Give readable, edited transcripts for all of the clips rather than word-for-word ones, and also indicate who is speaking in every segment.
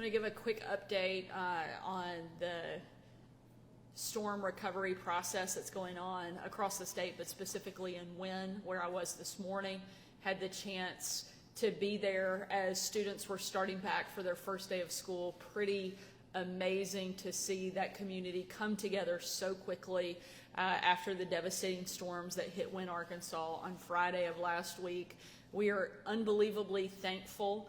Speaker 1: I'm going to give a quick update on the storm recovery process that's going on across the state, but specifically in Wynne, where I was this morning. Had the chance to be there as students were starting back for their first day of school. Pretty amazing to see that community come together so quickly after the devastating storms that hit Wynne, Arkansas on Friday of last week. We are unbelievably thankful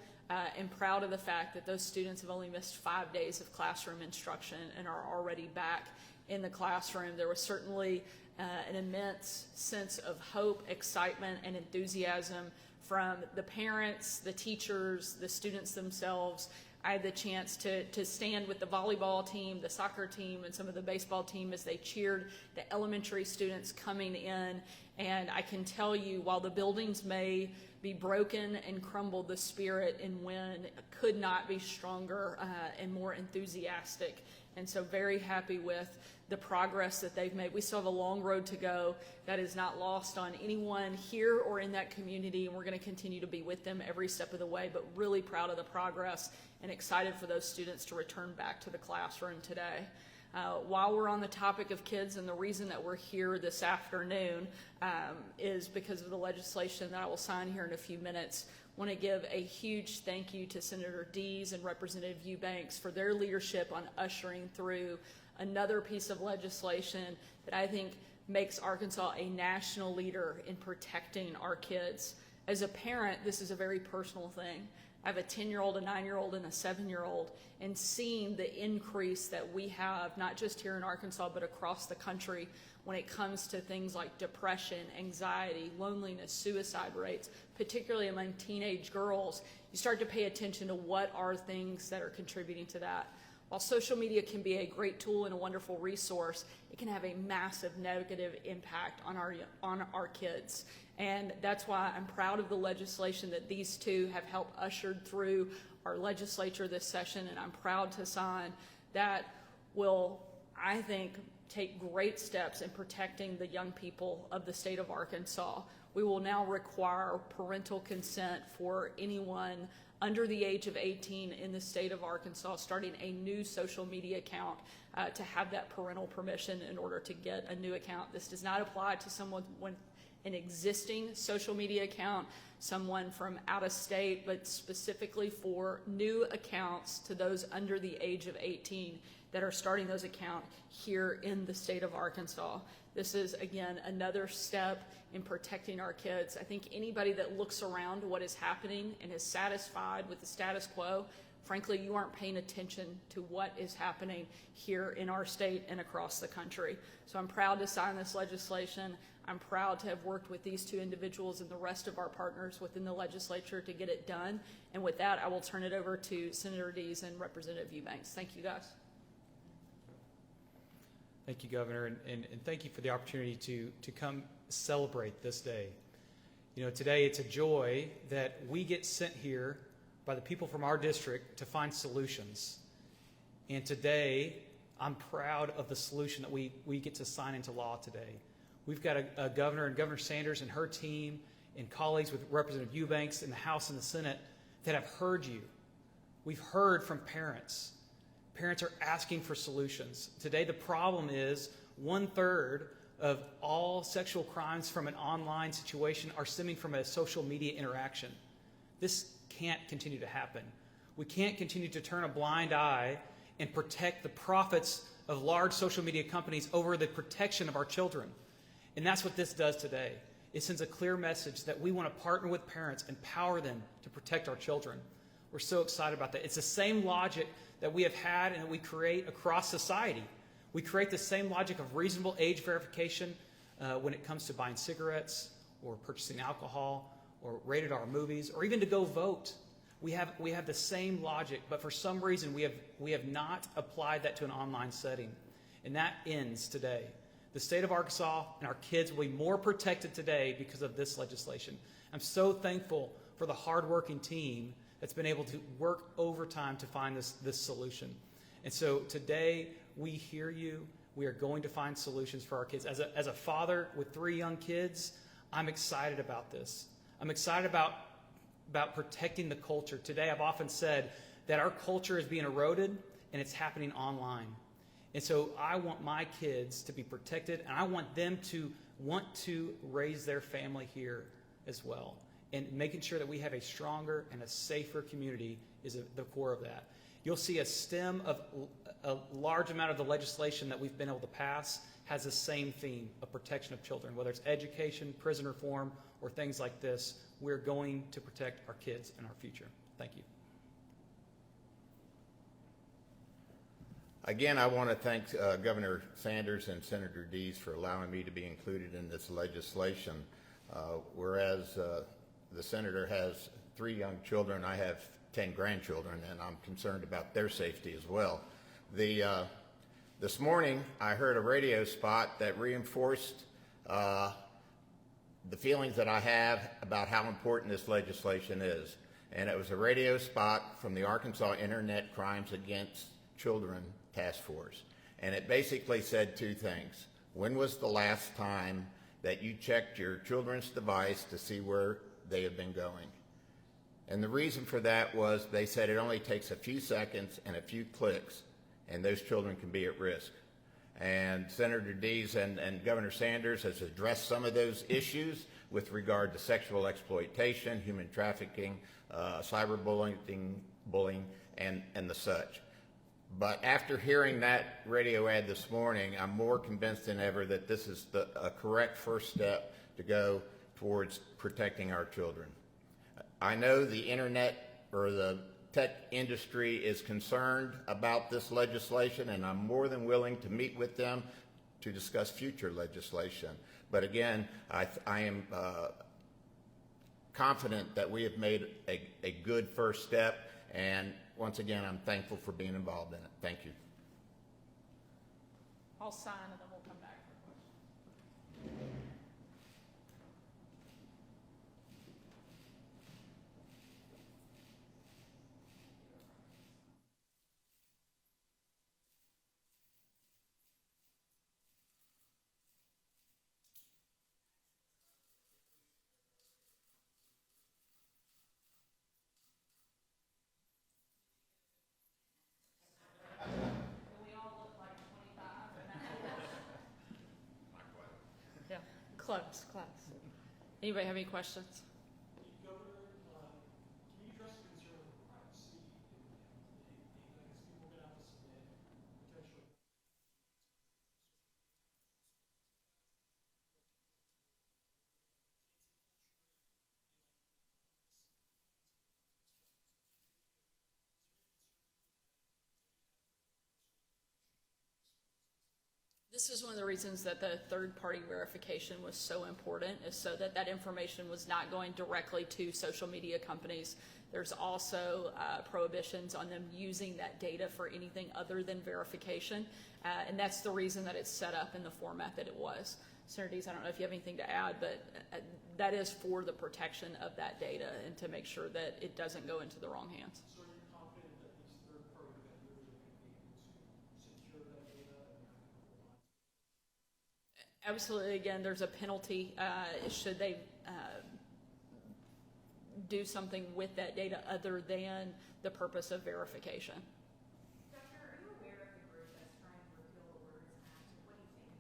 Speaker 1: and proud of the fact that those students have only missed 5 days of classroom instruction and are already back in the classroom. There was certainly an immense sense of hope, excitement, and enthusiasm from the parents, the teachers, the students themselves. I had the chance to stand with the volleyball team, the soccer team, and some of the baseball team as they cheered the elementary students coming in. And I can tell you, while the buildings may be broken and crumbled, the spirit in Wynne could not be stronger and more enthusiastic. And so very happy with the progress that they've made. We still have a long road to go. That is not lost on anyone here or in that community, and we're going to continue to be with them every step of the way, but really proud of the progress and excited for those students to return back to the classroom today. While we're on the topic of kids, and the reason that we're here this afternoon is because of the legislation that I will sign here in a few minutes. I want to give a huge thank you to Senator Dees and Representative Eubanks for their leadership on ushering through another piece of legislation that I think makes Arkansas a national leader in protecting our kids. As a parent, this is a very personal thing. I have a 10-year-old, a 9-year-old, and a 7-year-old, and seeing the increase that we have, not just here in Arkansas, but across the country when it comes to things like depression, anxiety, loneliness, suicide rates, particularly among teenage girls, you start to pay attention to what are things that are contributing to that. While social media can be a great tool and a wonderful resource, it can have a massive negative impact on our kids. And that's why I'm proud of the legislation that these two have helped ushered through our legislature this session, and I'm proud to sign that will, I think, take great steps in protecting the young people of the state of Arkansas. We will now require parental consent for anyone under the age of 18 in the state of Arkansas starting a new social media account to have that parental permission in order to get a new account. This does not apply to someone with an existing social media account, someone from out of state, but specifically for new accounts to those under the age of 18 that are starting those accounts here in the state of Arkansas. This is, again, another step in protecting our kids. I think anybody that looks around what is happening and is satisfied with the status quo, frankly, you aren't paying attention to what is happening here in our state and across the country. So I'm proud to sign this legislation. I'm proud to have worked with these two individuals and the rest of our partners within the legislature to get it done. And with that, I will turn it over to Senator Dees and Representative Eubanks. Thank you, guys.
Speaker 2: Thank you, Governor, and thank you for the opportunity to come celebrate this day. You know, today it's a joy that we get sent here by the people from our district to find solutions. And today, I'm proud of the solution that we get to sign into law today. We've got a governor and Governor Sanders and her team and colleagues with Representative Eubanks in the House and the Senate that have heard you. We've heard from parents. Parents are asking for solutions. Today, the problem is 1/3 of all sexual crimes from an online situation are stemming from a social media interaction. This can't continue to happen. We can't continue to turn a blind eye and protect the profits of large social media companies over the protection of our children. And that's what this does today. It sends a clear message that we want to partner with parents, empower them to protect our children. We're so excited about that. It's the same logic that we have had and that we create across society. We create the same logic of reasonable age verification when it comes to buying cigarettes or purchasing alcohol or rated R movies or even to go vote. We have the same logic, but for some reason we have not applied that to an online setting. And that ends today. The state of Arkansas and our kids will be more protected today because of this legislation. I'm so thankful for the hardworking team that's been able to work overtime to find this solution. And so today, we hear you. We are going to find solutions for our kids. As a father with 3 young kids, I'm excited about this. I'm excited about protecting the culture. Today, I've often said that our culture is being eroded and it's happening online. And so I want my kids to be protected, and I want them to want to raise their family here as well. And making sure that we have a stronger and a safer community is at the core of that. You'll see a stem of a large amount of the legislation that we've been able to pass has the same theme of protection of children, whether it's education, prison reform, or things like this. We're going to protect our kids and our future. Thank you.
Speaker 3: Again, I want to thank Governor Sanders and Senator Dees for allowing me to be included in this legislation. Whereas the senator has 3 young children, I have 10 grandchildren, and I'm concerned about their safety as well. This morning, I heard a radio spot that reinforced the feelings that I have about how important this legislation is. And it was a radio spot from the Arkansas Internet Crimes Against Children Task Force. And it basically said 2 things. When was the last time that you checked your children's device to see where they have been going? And the reason for that was they said it only takes a few seconds and a few clicks, and those children can be at risk. And Senator Dees and Governor Sanders has addressed some of those issues with regard to sexual exploitation, human trafficking, cyberbullying, bullying, and the such. But after hearing that radio ad this morning, I'm more convinced than ever that this is a correct first step to go towards protecting our children. I know the internet or the tech industry is concerned about this legislation, and I'm more than willing to meet with them to discuss future legislation. But again, I am confident that we have made a good first step, and once again, I'm thankful for being involved in it. Thank you.
Speaker 1: I'll sign and then we'll come back for questions. Yeah, close. Anybody have any questions?
Speaker 4: Governor, can you address the concern of privacy and data? Because people are going to have to submit potentially.
Speaker 1: This is one of the reasons that the third-party verification was so important, is so that that information was not going directly to social media companies. There's also prohibitions on them using that data for anything other than verification, and that's the reason that it's set up in the format that it was. Senator Dees, I don't know if you have anything to add, but that is for the protection of that data and to make sure that it doesn't go into the wrong hands.
Speaker 4: So are you confident that these third-party vendors are going to be able to secure that data and not rely?
Speaker 1: Absolutely. Again, there's a penalty should they do something with that data other than the purpose of verification.
Speaker 5: Doctor, are you aware of the group that's trying to repeal the Words Act? What do you think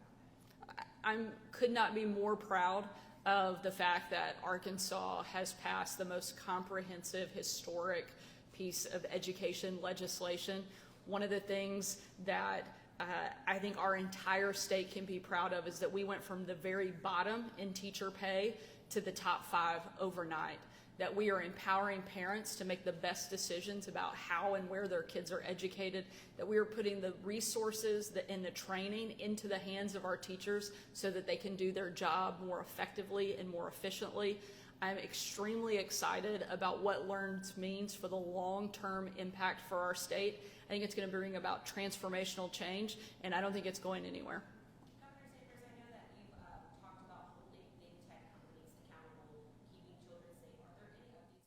Speaker 5: about that?
Speaker 1: I could not be more proud of the fact that Arkansas has passed the most comprehensive, historic piece of education legislation. One of the things that I think our entire state can be proud of is that we went from the very bottom in teacher pay to the top 5 overnight. That we are empowering parents to make the best decisions about how and where their kids are educated, that we are putting the resources and the training into the hands of our teachers so that they can do their job more effectively and more efficiently. I'm extremely excited about what LEARNS means for the long-term impact for our state. I think it's going to bring about transformational change, and I don't think it's going anywhere.
Speaker 5: Dr. Sanders, I know that you've talked about holding big tech companies accountable, keeping children safe. Are there any updates?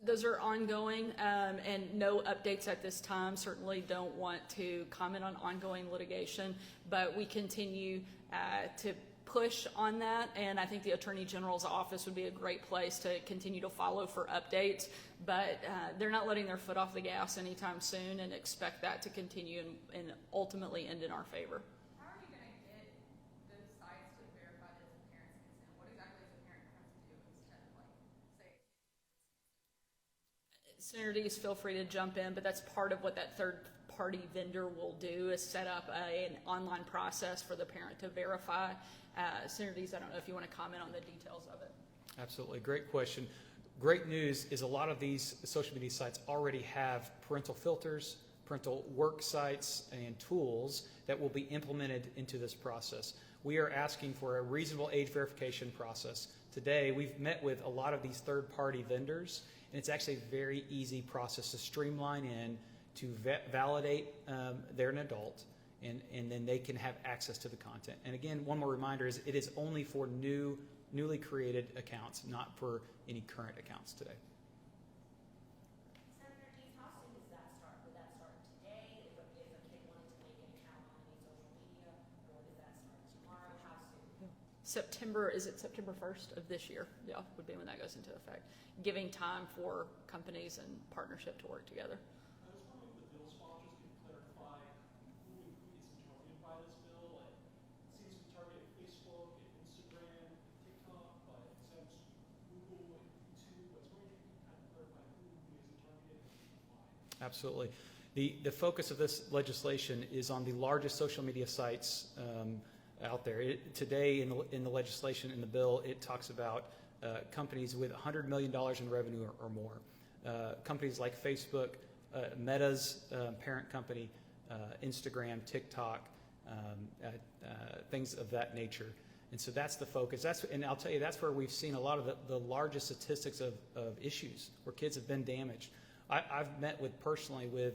Speaker 1: Those are ongoing, and no updates at this time. Certainly don't want to comment on ongoing litigation, but we continue to push on that, and I think the Attorney General's office would be a great place to continue to follow for updates, but they're not letting their foot off the gas anytime soon and expect that to continue and ultimately end in our favor.
Speaker 6: How are you going to get those sites to verify that it's a parent's consent? What exactly does a parent have to do instead of say?
Speaker 1: Senator Dees, feel free to jump in, but that's part of what that third-party vendor will do is set up an online process for the parent to verify. Senator Dees, I don't know if you want to comment on the details of it.
Speaker 2: Absolutely. Great question. Great news is a lot of these social media sites already have parental filters, parental work sites, and tools that will be implemented into this process. We are asking for a reasonable age verification process. Today, we've met with a lot of these third-party vendors, and it's actually a very easy process to streamline in to validate they're an adult, and then they can have access to the content. And again, one more reminder is it is only for newly created accounts, not for any current accounts today.
Speaker 5: Senator Dees, how soon does that start? Would that start today if a kid wanted to make an account on any social media, or does that start tomorrow? How soon?
Speaker 1: Is it September 1st of this year? Yeah, would be when that goes into effect, giving time for companies and partnership to work together.
Speaker 4: I was wondering if the bill sponsors could clarify who isn't targeted by this bill. Like, it seems to target Facebook and Instagram and TikTok, but it says Google and YouTube. I was wondering if you could kind of clarify who isn't targeted and why.
Speaker 2: Absolutely. The focus of this legislation is on the largest social media sites out there. Today in the legislation, in the bill, it talks about companies with $100 million in revenue or more. Companies like Facebook, Meta's parent company, Instagram, TikTok, things of that nature. And so that's the focus. And I'll tell you, that's where we've seen a lot of the largest statistics of issues where kids have been damaged. I've met personally with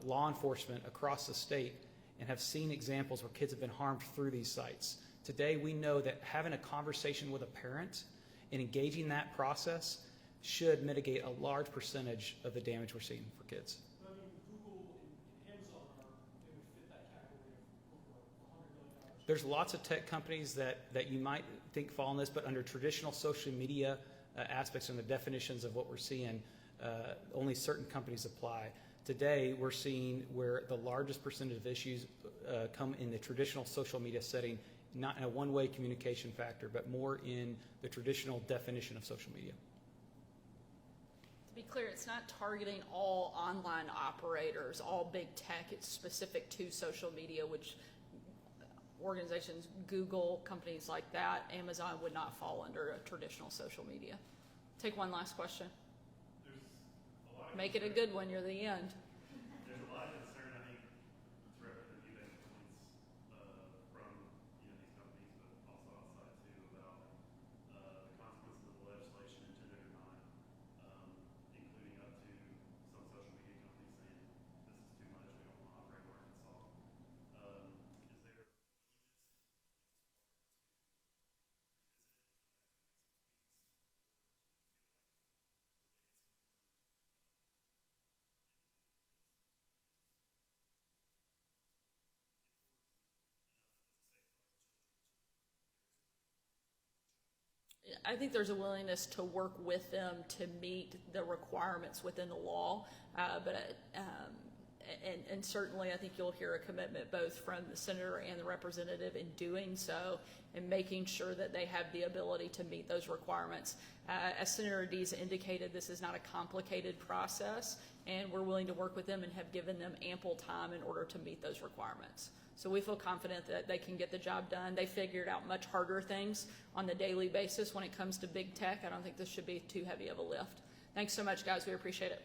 Speaker 2: law enforcement across the state and have seen examples where kids have been harmed through these sites. Today, we know that having a conversation with a parent and engaging that process should mitigate a large percentage of the damage we're seeing for kids.
Speaker 4: But I mean, Google and Amazon they would fit that category of over $100 million.
Speaker 2: There's lots of tech companies that you might think fall in this, but under traditional social media aspects and the definitions of what we're seeing, only certain companies apply. Today, we're seeing where the largest percentage of issues come in the traditional social media setting, not in a one-way communication factor, but more in the traditional definition of social media.
Speaker 1: To be clear, it's not targeting all online operators, all big tech. It's specific to social media, which organizations, Google, companies like that, Amazon would not fall under a traditional social media. Take one last question. Make it a good one. You're the end.
Speaker 7: There's a lot of concern, I think, throughout the review that points from these companies, but also outside too, about the consequences of the legislation intended or not, including up to some social media companies saying this is too much, we don't want to operate in Arkansas. Is there
Speaker 1: I think there's a willingness to work with them to meet the requirements within the law, and certainly I think you'll hear a commitment both from the senator and the representative in doing so and making sure that they have the ability to meet those requirements. As Senator Dees indicated, this is not a complicated process, and we're willing to work with them and have given them ample time in order to meet those requirements. So we feel confident that they can get the job done. They figured out much harder things on the daily basis when it comes to big tech. I don't think this should be too heavy of a lift. Thanks so much, guys. We appreciate it.